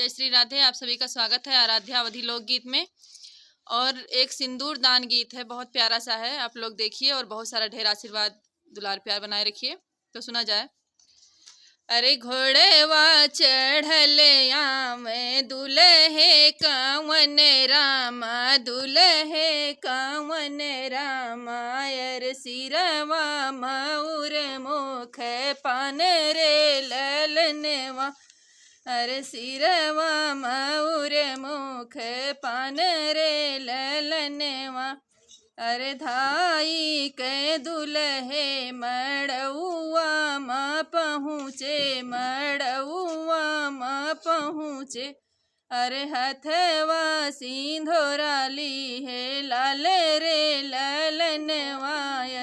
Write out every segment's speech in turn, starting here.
जय श्री राधे। आप सभी का स्वागत है आराध्या अवधि लोकगीत में। और एक सिंदूर दान गीत है, बहुत प्यारा सा है, आप लोग देखिए और बहुत सारा ढेर आशीर्वाद दुलार प्यार बनाए रखिए। तो सुना जाए। अरे घोड़वा चढ़लिया में दुल्हे कावन रामा, दुल्हे कावन रामा। अर सिरवा मऊर मुख पान रे ललनवा। अरे सिरवा मऊर मुख पान रे ललनवा। अरे धाई के दुल्हे मड़उआ माँ पहुँचे, मड़उआ माँ पहुँचे। अरे हथवा सिंधोराली है लाल रे ललनवा।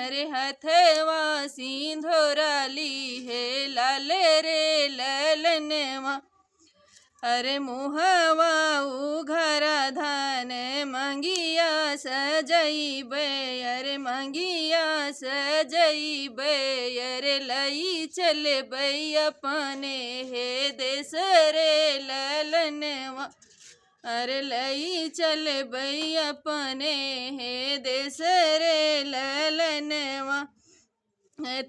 अरे हथवा सिंधोराली है लाल रे ललनवा। अरे मुहवा उघरा धान मंगिया सजइबे, अरे मंगिया सजइबे। अरे लई चलबै अपने हे देश रे ललनवा। अरे लई चलबै अपने हे देश रे ललनवा।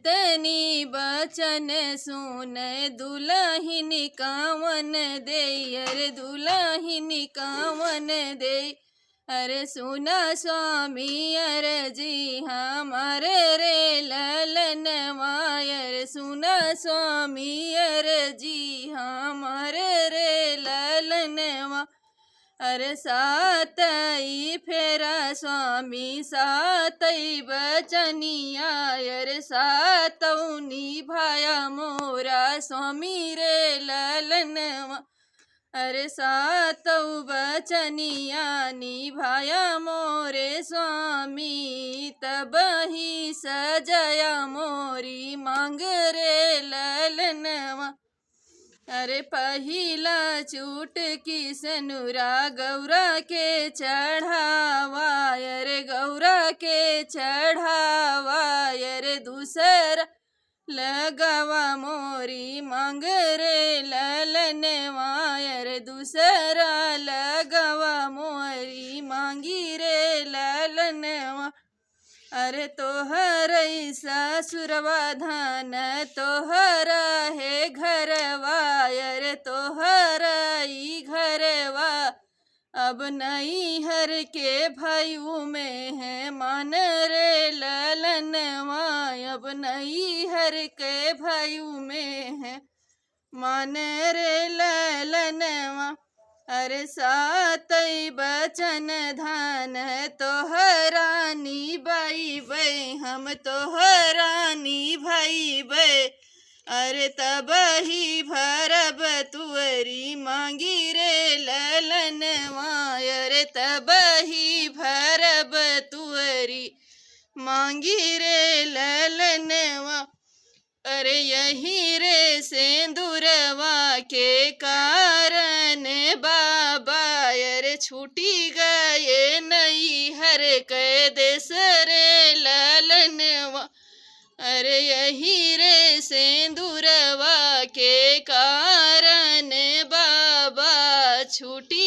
तनी बचन सुन दुल्हिन कावन दे, अरे दुल्हिन कावन दे। अरे सुना स्वामी अरजी हमारे रे ललनवा। अरे सुना स्वामी अरजी हमारे रे ललनवा। अरे सातई फेरा स्वामी सातई बचनिया। अरे सातौनी भाया मोरा स्वामी रे ललनवा। अरे सातौ बचनिया निभाया मोरे स्वामी, तब ही सजया मोरी मांग रे ललनवा। अरे पहिला चुटकी सनुरा गौरा के चढ़ावा, अरे गौरा के चढ़ावा। अरे दूसरा लगावा मोरी मांग रे ललनवा। अरे दूसरा लगावा मोरी मांगी रे ललनवा। अरे तोहर ससुरवा धान तोहरा है घरवा। अरे तोहरा ई घरवा अब नहीं हर के भाइयों में है मान रे ललनवा। अब नहीं हर के भाइयों में है मान रे ललनवा। अरे सातई बचन धान तोहरा निभाइबै, हम तोहरा निभाइबै। अरे तब ही भरब तुअरी मांगी रे ललनवा। अरे तब ही भरब तुअरी मांगी रे ललनवा। अरे यही रे सिंदूरवा के कारण बाबा, अरे छूटी गए नहीं हर के देश रे ललनवा। अरे यही रे सिंदूरवा के कारण बाबा छूटी